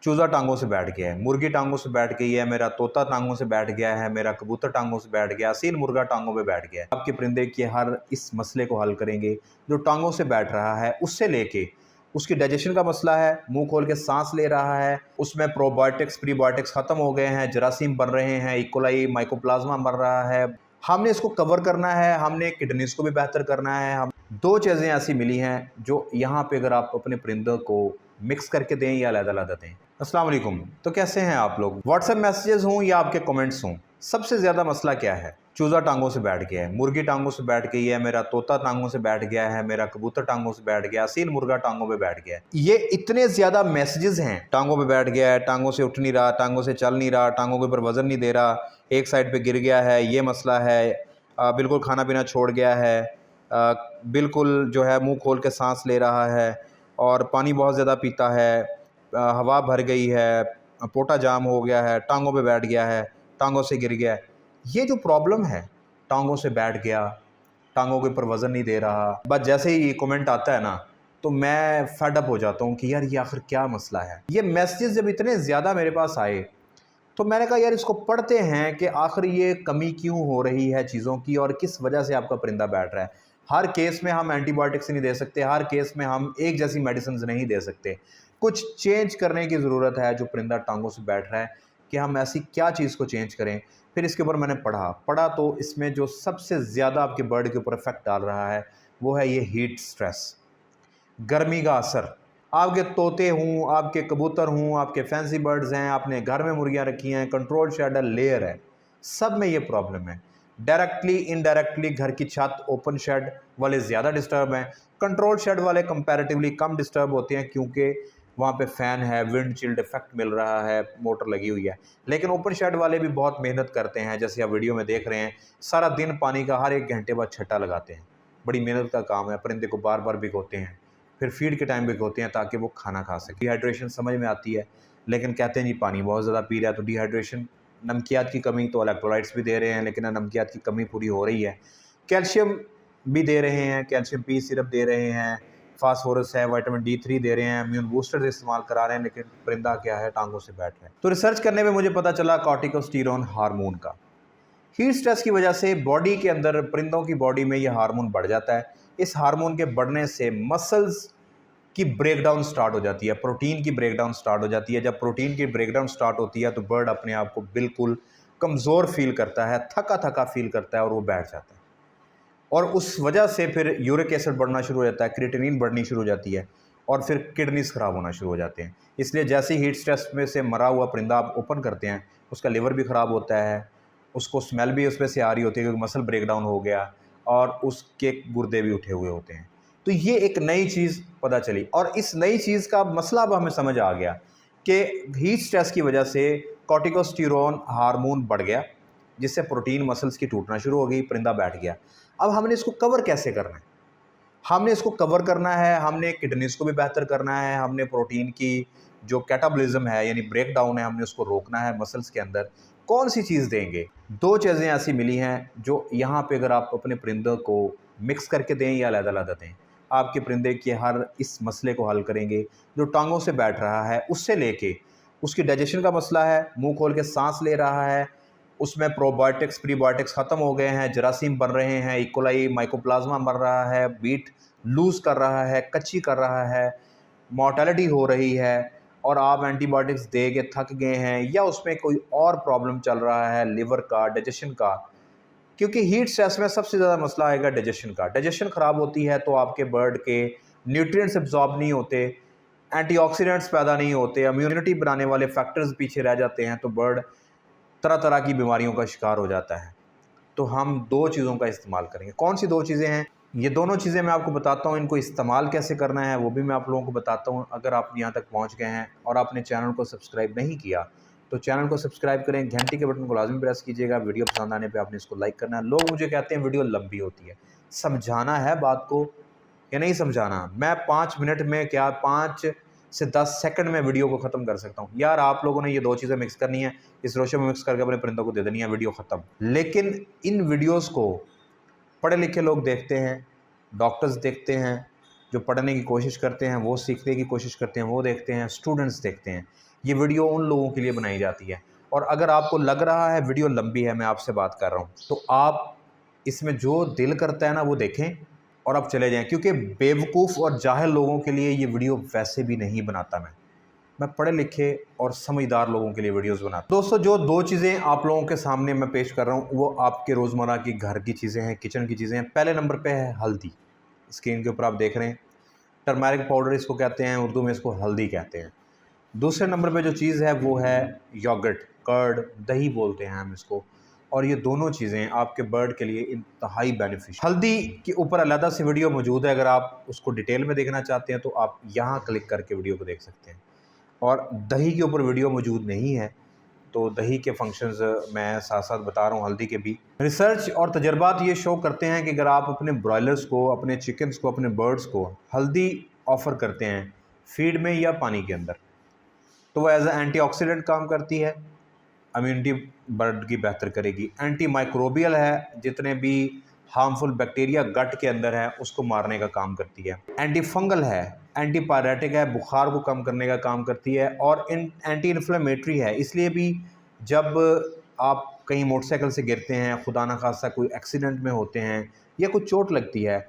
चूज़ा टांगों से बैठ गया है, मुर्गी टांगों से बैठ गई है, मेरा तोता टांगों से बैठ गया है, मेरा कबूतर टांगों से बैठ गया, असील मुर्गा टांगों पे बैठ गया है। आपके परिंदे के हर इस मसले को हल करेंगे। जो टांगों से बैठ रहा है उससे लेके उसकी डाइजेशन का मसला है, मुंह खोल के सांस ले रहा है, उसमें प्रोबायोटिक्स प्रीबायोटिक्स खत्म हो गए हैं, जरासीम बन रहे हैं, इकोलाई माइकोप्लाज्मा बन रहा है, हमने इसको कवर करना है, हमने किडनीज को भी बेहतर करना है। हम दो चीज़ें ऐसी मिली हैं जो यहाँ पे अगर आप अपने परिंदों को मिक्स करके दें या अलग-अलग दें। अस्सलाम वालेकुम। तो कैसे हैं आप लोग? व्हाट्सएप मैसेजेस हों या आपके कमेंट्स हों, सबसे ज़्यादा मसला क्या है? चूज़ा टांगों से बैठ गया है, मुर्गी टांगों से बैठ गई है, मेरा तोता टांगों से बैठ गया है, मेरा कबूतर टांगों से बैठ गया, असील मुर्गा टांगों पे बैठ गया है। ये इतने ज़्यादा मैसेजेस हैं, टांगों पे बैठ गया है, टांगों से उठ नहीं रहा, टांगों से चल नहीं रहा, टांगों के ऊपर वज़न नहीं दे रहा, एक साइड पे गिर गया है, ये मसला है, बिल्कुल खाना पीना छोड़ गया है, बिल्कुल जो है मुँह खोल के सांस ले रहा है और पानी बहुत ज़्यादा पीता है, हवा भर गई है, पोटा जाम हो गया है, टांगों पे बैठ गया है, टांगों से गिर गया है। ये जो प्रॉब्लम है, टांगों से बैठ गया, टांगों के ऊपर वज़न नहीं दे रहा, बस जैसे ही ये कमेंट आता है ना तो मैं फेड अप हो जाता हूँ कि यार ये आखिर क्या मसला है। ये मैसेजेस जब इतने ज़्यादा मेरे पास आए तो मैंने कहा यार इसको पढ़ते हैं कि आखिर ये कमी क्यों हो रही है चीज़ों की और किस वजह से आपका परिंदा बैठ रहा है। हर केस में हम एंटीबायोटिक्स नहीं दे सकते, हर केस में हम एक जैसी मेडिसिन नहीं दे सकते। कुछ चेंज करने की ज़रूरत है जो परिंदा टांगों से बैठ रहा है, कि हम ऐसी क्या चीज़ को चेंज करें। फिर इसके ऊपर मैंने पढ़ा तो इसमें जो सबसे ज़्यादा आपके बर्ड के ऊपर इफेक्ट डाल रहा है वो है ये हीट स्ट्रेस, गर्मी का असर। आपके तोते हों, आपके कबूतर हों, आपके फैंसी बर्ड्स हैं, आपने घर में मुर्गियाँ रखी हैं, कंट्रोल शेड है, लेयर है, सब में ये प्रॉब्लम है। डायरेक्टली इनडायरेक्टली घर की छत ओपन शेड वाले ज़्यादा डिस्टर्ब हैं, कंट्रोल शेड वाले कंपैरेटिवली कम डिस्टर्ब होते हैं क्योंकि वहाँ पे फ़ैन है, विंड चिल्ड इफेक्ट मिल रहा है, मोटर लगी हुई है। लेकिन ओपन शेड वाले भी बहुत मेहनत करते हैं, जैसे आप वीडियो में देख रहे हैं, सारा दिन पानी का हर 1 घंटे बाद छट्टा लगाते हैं। बड़ी मेहनत का काम है, परिंदे को बार-बार भिगोते हैं, फिर फीड के टाइम भिगोते हैं ताकि वो खाना खा सके। डिहाइड्रेशन समझ में आती है, लेकिन कहते हैं जी पानी बहुत ज़्यादा पी रहा है तो डिहाइड्रेशन, नमकियात की कमी, तो इलेक्ट्रोलाइट्स भी दे रहे हैं लेकिन नमकियात की कमी पूरी हो रही है। कैल्शियम भी दे रहे हैं, कैल्शियम पी सिरप दे रहे हैं, फास्फोरस है, विटामिन D3 दे रहे हैं, इम्यून बूस्टर्स इस्तेमाल करा रहे हैं, लेकिन परिंदा क्या है, टांगों से बैठ रहा है। तो रिसर्च करने में मुझे पता चला कॉर्टिकोस्टेरॉन हार्मोन का। हीट स्ट्रेस की वजह से बॉडी के अंदर, परिंदों की बॉडी में ये हार्मोन बढ़ जाता है। इस हार्मोन के बढ़ने से मसल्स की ब्रेकडाउन स्टार्ट हो जाती है, प्रोटीन की ब्रेकडाउन स्टार्ट हो जाती है। जब प्रोटीन की ब्रेकडाउन स्टार्ट होती है तो बर्ड अपने आप को बिल्कुल कमज़ोर फील करता है, थका थका फील करता है और वो बैठ जाता है। और उस वजह से फिर यूरिक एसिड बढ़ना शुरू हो जाता है, क्रिएटिनिन बढ़नी शुरू हो जाती है और फिर किडनीज ख़राब होना शुरू हो जाते हैं। इसलिए जैसे ही हीट स्ट्रेस में से मरा हुआ परिंदा आप ओपन करते हैं, उसका लिवर भी ख़राब होता है, उसको स्मेल भी उसमें से आ रही होती है क्योंकि मसल ब्रेकडाउन हो गया और उसके गुर्दे भी उठे हुए होते हैं। तो ये एक नई चीज़ पता चली और इस नई चीज़ का मसला अब हमें समझ आ गया कि हीट स्ट्रेस की वजह से कॉर्टिकोस्टेरॉन हार्मोन बढ़ गया, जिससे प्रोटीन मसल्स की टूटना शुरू हो गई, परिंदा बैठ गया। अब हमने इसको कवर कैसे करना है? हमने इसको कवर करना है, हमने किडनीज को भी बेहतर करना है, हमने प्रोटीन की जो कैटाबॉलिज्म है यानी ब्रेकडाउन है, हमने उसको रोकना है मसल्स के अंदर। कौन सी चीज़ देंगे? दो चीज़ें ऐसी मिली हैं जो यहाँ पे अगर आप अपने परिंदों को मिक्स करके दें या अलग-अलग दें, आपके परिंदे के हर इस मसले को हल करेंगे। जो टांगों से बैठ रहा है उससे लेके उसकी डाइजेशन का मसला है, मुँह खोल के साँस ले रहा है, उसमें प्रोबायोटिक्स प्रीबायोटिक्स ख़त्म हो गए हैं, जरासीम बन रहे हैं, इकोलाई माइकोप्लाज्मा बन रहा है, वीट लूज़ कर रहा है, कच्ची कर रहा है, मोर्टेलिटी हो रही है और आप एंटीबायोटिक्स दे के थक गए हैं या उसमें कोई और प्रॉब्लम चल रहा है लिवर का, डाइजेशन का। क्योंकि हीट स्ट्रेस में सबसे ज़्यादा मसला आएगा डाइजेशन का। डाइजेशन ख़राब होती है तो आपके बर्ड के न्यूट्रिएंट्स एब्जॉर्ब नहीं होते, एंटीऑक्सीडेंट्स पैदा नहीं होते, इम्यूनिटी बनाने वाले फैक्टर्स पीछे रह जाते हैं, तो बर्ड तरह तरह की बीमारियों का शिकार हो जाता है। तो हम दो चीज़ों का इस्तेमाल करेंगे। कौन सी दो चीज़ें हैं? ये दोनों चीज़ें मैं आपको बताता हूँ, इनको इस्तेमाल कैसे करना है वो भी मैं आप लोगों को बताता हूँ। अगर आप यहाँ तक पहुँच गए हैं और आपने चैनल को सब्सक्राइब नहीं किया तो चैनल को सब्सक्राइब करें, घंटी के बटन को लाजमी प्रेस कीजिएगा। वीडियो पसंद आने पे आपने इसको लाइक करना है। लोग मुझे कहते हैं वीडियो लंबी होती है, समझाना है बात को या नहीं समझाना। मैं 5 मिनट में क्या 5 से 10 सेकंड में वीडियो को ख़त्म कर सकता हूँ। यार आप लोगों ने ये दो चीज़ें मिक्स करनी है, इस रोशे में मिक्स करके अपने परिंदों को दे देनी है, वीडियो ख़त्म। लेकिन इन वीडियोज़ को पढ़े लिखे लोग देखते हैं, डॉक्टर्स देखते हैं, जो पढ़ने की कोशिश करते हैं, वो सीखने की कोशिश करते हैं, वो देखते हैं, स्टूडेंट्स देखते हैं। ये वीडियो उन लोगों के लिए बनाई जाती है। और अगर आपको लग रहा है वीडियो लंबी है, मैं आपसे बात कर रहा हूँ, तो आप इसमें जो दिल करता है ना वो देखें और आप चले जाएं, क्योंकि बेवकूफ़ और जाहिल लोगों के लिए ये वीडियो वैसे भी नहीं बनाता मैं पढ़े लिखे और समझदार लोगों के लिए वीडियोस बनाता हूं। दोस्तों, जो दो चीज़ें आप लोगों के सामने मैं पेश कर रहा हूँ वो आपके रोज़मर्रा की घर की चीज़ें हैं, किचन की चीज़ें हैं। पहले नंबर पे है हल्दी। स्क्रीन के ऊपर आप देख रहे हैं, टर्मरिक पाउडर इसको कहते हैं, उर्दू में इसको हल्दी कहते हैं। दूसरे नंबर पे जो चीज़ है वो है योगर्ट, कर्ड, दही बोलते हैं हम इसको। और ये दोनों चीज़ें आपके बर्ड के लिए इंतहाई बेनिफिशियल। हल्दी के ऊपर अलग से वीडियो मौजूद है, अगर आप उसको डिटेल में देखना चाहते हैं तो आप यहाँ क्लिक करके वीडियो को देख सकते हैं। और दही के ऊपर वीडियो मौजूद नहीं है, तो दही के फंक्शंस मैं साथ साथ बता रहा हूँ, हल्दी के भी। रिसर्च और तजर्बात ये शो करते हैं कि अगर आप अपने ब्रॉयलर्स को, अपने चिकन्स को, अपने बर्ड्स को हल्दी ऑफ़र करते हैं फीड में या पानी के अंदर, तो वो एज ए एंटीऑक्सीडेंट काम करती है, इम्यूनिटी बर्ड की बेहतर करेगी। एंटी माइक्रोबियल है, जितने भी हार्मफुल बैक्टीरिया गट के अंदर है उसको मारने का काम करती है। एंटी फंगल है, एंटी पायरेटिक है, बुखार को कम करने का काम करती है। और एंटी इन्फ्लेमेटरी है, इसलिए भी जब आप कहीं मोटरसाइकिल से गिरते हैं, खुदा न खास्ता कोई एक्सीडेंट में होते हैं या कुछ चोट लगती है,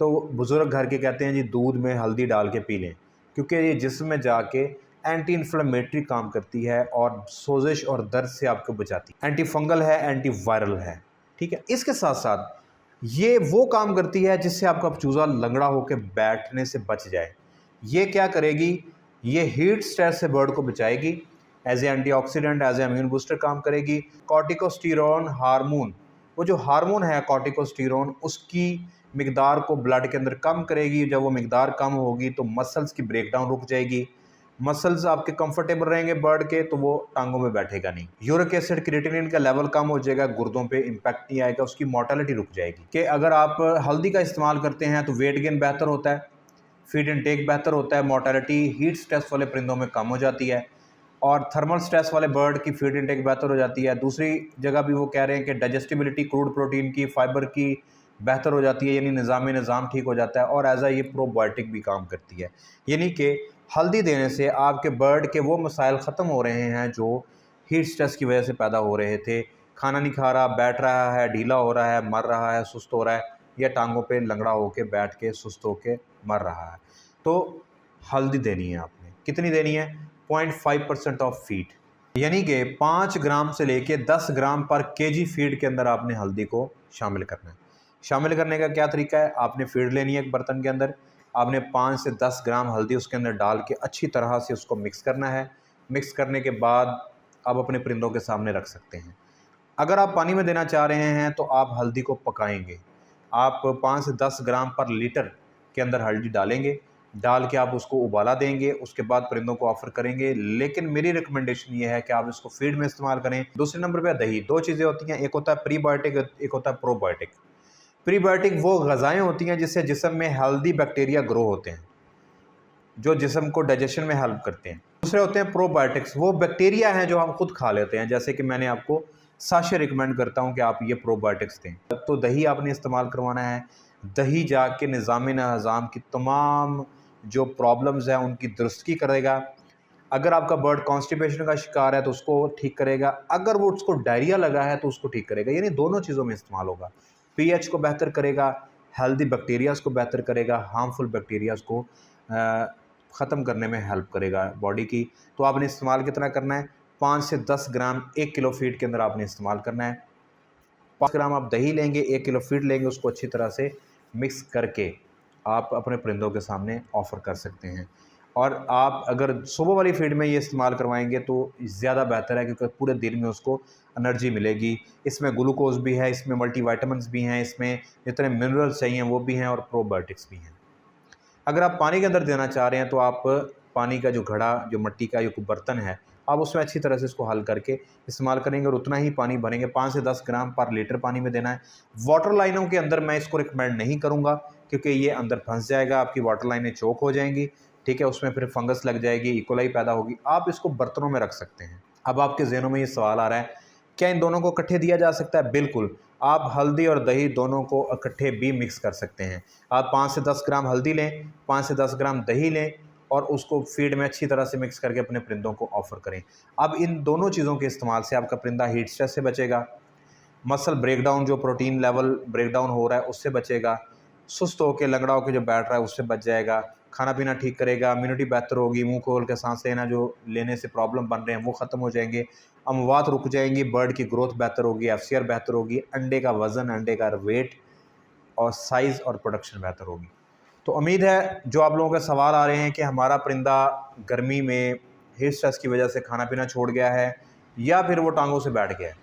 तो बुज़ुर्ग घर के कहते हैं जी दूध में हल्दी डाल के पी लें, क्योंकि ये जिस्म में जाके एंटी इन्फ्लेमेटरी काम करती है और सोजिश और दर्द से आपको बचाती है। एंटी फंगल है, एंटी वायरल है, ठीक है। इसके साथ साथ ये वो काम करती है जिससे आपका चूज़ा लंगड़ा होकर बैठने से बच जाए। ये क्या करेगी, ये हीट स्ट्रेस से बर्ड को बचाएगी, as a antioxidant, as a immune booster काम करेगी। कॉर्टिकोस्टेरोन हार्मोन, वो जो हार्मोन है कॉर्टिकोस्टेरोन, उसकी मिकदार को ब्लड के अंदर कम करेगी। जब वो मिकदार कम होगी तो मसल्स की ब्रेकडाउन रुक जाएगी, मसल्स आपके कंफर्टेबल रहेंगे बर्ड के, तो वो टांगों में बैठेगा नहीं। यूरिक एसिड, क्रिएटिनिन का लेवल कम हो जाएगा, गुर्दों पे इम्पैक्ट नहीं आएगा, उसकी मोर्टेलिटी रुक जाएगी। कि अगर आप हल्दी का इस्तेमाल करते हैं तो वेट गेन बेहतर होता है, फीड इनटेक बेहतर होता है, मोर्टेलिटी हीट स्ट्रेस वाले परिंदों में कम हो जाती है और थर्मल स्ट्रेस वाले बर्ड की फीड इनटेक बेहतर हो जाती है। दूसरी जगह भी वो कह रहे हैं कि डाइजेस्टिबिलिटी, क्रूड प्रोटीन की, फाइबर की बेहतर हो जाती है, यानी निज़ाम ठीक हो जाता है। और एज आ ये प्रोबायोटिक भी काम करती है, यानी कि हल्दी देने से आपके बर्ड के वो मसाइल ख़त्म हो रहे हैं जो हीट स्ट्रेस की वजह से पैदा हो रहे थे। खाना नहीं खा रहा, बैठ रहा है, ढीला हो रहा है, मर रहा है, सुस्त हो रहा है, या टांगों पे लंगड़ा होके बैठ के सुस्त होके मर रहा है। तो हल्दी देनी है आपने, कितनी देनी है, 0.5% ऑफ फीड, यानी कि 5 ग्राम से लेके 10 ग्राम पर केजी फीड के अंदर आपने हल्दी को शामिल करना है। शामिल करने का क्या तरीका है, आपने फीड लेनी है एक बर्तन के अंदर, आपने 5 से 10 ग्राम हल्दी उसके अंदर डाल के अच्छी तरह से उसको मिक्स करना है। मिक्स करने के बाद आप अपने परिंदों के सामने रख सकते हैं। अगर आप पानी में देना चाह रहे हैं तो आप हल्दी को पकाएंगे, आप 5 से 10 ग्राम पर लीटर के अंदर हल्दी डालेंगे, डाल के आप उसको उबाला देंगे, उसके बाद परिंदों को ऑफ़र करेंगे। लेकिन मेरी रिकमेंडेशन ये है कि आप इसको फीड में इस्तेमाल करें। दूसरे नंबर पे दही। दो चीज़ें होती हैं, एक होता है प्रीबायोटिक, एक होता है प्रोबायोटिक। प्रीबायोटिक वो ग़िज़ाएँ होती हैं जिससे जिस्म में हेल्दी बैक्टीरिया ग्रो होते हैं, जो जिस्म को डाइजेशन में हेल्प करते हैं। दूसरे होते हैं प्रोबायोटिक्स, वो बैक्टीरिया हैं जो हम खुद खा लेते हैं, जैसे कि मैंने आपको साशे रिकमेंड करता हूं कि आप ये प्रोबायोटिक्स दें। तो दही आपने इस्तेमाल करवाना है। दही जाके निज़ाम हज़ाम की तमाम जो प्रॉब्लम्स हैं उनकी दुरुस्ती करेगा। अगर आपका बर्ड कॉन्स्टिपेशन का शिकार है तो उसको ठीक करेगा, अगर वो उसको डायरिया लगा है तो उसको ठीक करेगा, यानी दोनों चीज़ों में इस्तेमाल होगा। पीएच को बेहतर करेगा, हेल्दी बैक्टीरियाज़ को बेहतर करेगा, हार्मफुल बैक्टीरियाज़ को ख़त्म करने में हेल्प करेगा बॉडी की। तो आपने इस्तेमाल कितना करना है, 5 से 10 ग्राम 1 किलो फीड के अंदर आपने इस्तेमाल करना है। 5 ग्राम आप दही लेंगे, 1 किलो फीड लेंगे, उसको अच्छी तरह से मिक्स करके आप अपने परिंदों के सामने ऑफ़र कर सकते हैं। और आप अगर सुबह वाली फीड में ये इस्तेमाल करवाएंगे तो ज़्यादा बेहतर है, क्योंकि पूरे दिन में उसको एनर्जी मिलेगी। इसमें ग्लूकोज भी है, इसमें मल्टीविटामिन्स भी हैं, इसमें जितने मिनरल्स चाहिए वो भी हैं और प्रोबायोटिक्स भी हैं। अगर आप पानी के अंदर देना चाह रहे हैं तो आप पानी का जो घड़ा, जो मिट्टी का जो बर्तन है, आप उसमें अच्छी तरह से इसको हल करके इस्तेमाल करेंगे और उतना ही पानी भरेंगे। 5 से 10 ग्राम पर लीटर पानी में देना है। वाटर लाइनों के अंदर मैं इसको रिकमेंड नहीं करूँगा, क्योंकि ये अंदर फंस जाएगा, आपकी वाटर लाइनें चोक हो जाएंगी, ठीक है, उसमें फिर फंगस लग जाएगी, इकोलाई पैदा होगी। आप इसको बर्तनों में रख सकते हैं। अब आपके ज़हनों में ये सवाल आ रहा है, क्या इन दोनों को इकट्ठे दिया जा सकता है? बिल्कुल, आप हल्दी और दही दोनों को इकट्ठे भी मिक्स कर सकते हैं। आप 5 से 10 ग्राम हल्दी लें, 5 से 10 ग्राम दही लें और उसको फीड में अच्छी तरह से मिक्स करके अपने परिंदों को ऑफ़र करें। अब इन दोनों चीज़ों के इस्तेमाल से आपका परिंदा हीट स्ट्रेस से बचेगा, मसल ब्रेकडाउन जो प्रोटीन लेवल ब्रेकडाउन हो रहा है उससे बचेगा, सुस्त होकर लंगड़ा होकर जो बैठ रहा है उससे बच जाएगा, खाना पीना ठीक करेगा, इम्यूनिटी बेहतर होगी, मुंह खोल के सांस लेना जो लेने से प्रॉब्लम बन रहे हैं वो ख़त्म हो जाएंगे, अमवात रुक जाएंगी, बर्ड की ग्रोथ बेहतर होगी, एफसीआर बेहतर होगी, अंडे का वज़न, अंडे का वेट और साइज़ और प्रोडक्शन बेहतर होगी। तो उम्मीद है जो आप लोगों के सवाल आ रहे हैं कि हमारा परिंदा गर्मी में हीट स्ट्रेस की वजह से खाना पीना छोड़ गया है या फिर वो टांगों से बैठ गया है,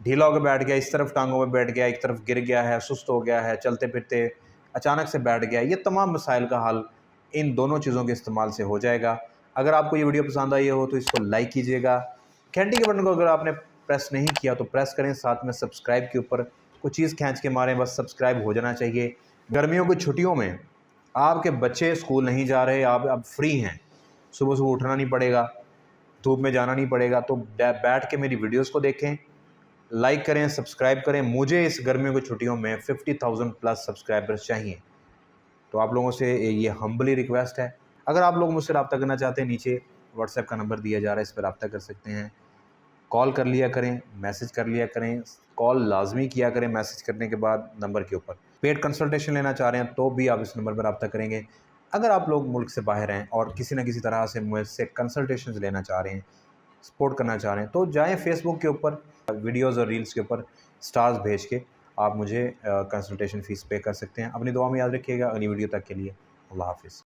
ढीला होकर बैठ गया, इस तरफ टांगों में बैठ गया, एक तरफ गिर गया है, सुस्त हो गया है, चलते फिरते अचानक से बैठ गया, ये तमाम मसाइल का हल इन दोनों चीज़ों के इस्तेमाल से हो जाएगा। अगर आपको ये वीडियो पसंद आई हो तो इसको लाइक कीजिएगा, घंटी के बटन को अगर आपने प्रेस नहीं किया तो प्रेस करें, साथ में सब्सक्राइब के ऊपर कुछ चीज़ खींच के मारें, बस सब्सक्राइब हो जाना चाहिए। गर्मियों की छुट्टियों में आपके बच्चे स्कूल नहीं जा रहे, आप अब फ्री हैं, सुबह सुबह उठना नहीं पड़ेगा, धूप में जाना नहीं पड़ेगा, तो बैठ के मेरी वीडियोज़ को देखें, लाइक करें, सब्सक्राइब करें। मुझे इस गर्मियों की छुट्टियों में 50,000 प्लस सब्सक्राइबर्स चाहिए, तो आप लोगों से ये हम्बली रिक्वेस्ट है। अगर आप लोग मुझसे रब्ता करना चाहते हैं, नीचे व्हाट्सएप का नंबर दिया जा रहा है, इस पर रब्ता कर सकते हैं। कॉल कर लिया करें, मैसेज कर लिया करें, कॉल लाजमी किया करें मैसेज करने के बाद नंबर के ऊपर। पेड कंसल्टेशन लेना चाह रहे हैं तो भी आप इस नंबर पर रब्ता करेंगे। अगर आप लोग मुल्क से बाहर हैं और किसी न किसी तरह से मुझसे कंसल्टेशन लेना चाह रहे हैं, सपोर्ट करना चाह रहे हैं, तो जाएँ फेसबुक के ऊपर वीडियोज़ और रील्स के ऊपर स्टार्स भेज के आप मुझे कंसल्टेशन फ़ीस पे कर सकते हैं। अपनी दुआ में याद रखिएगा। अगली वीडियो तक के लिए अल्लाह हाफ़िज़।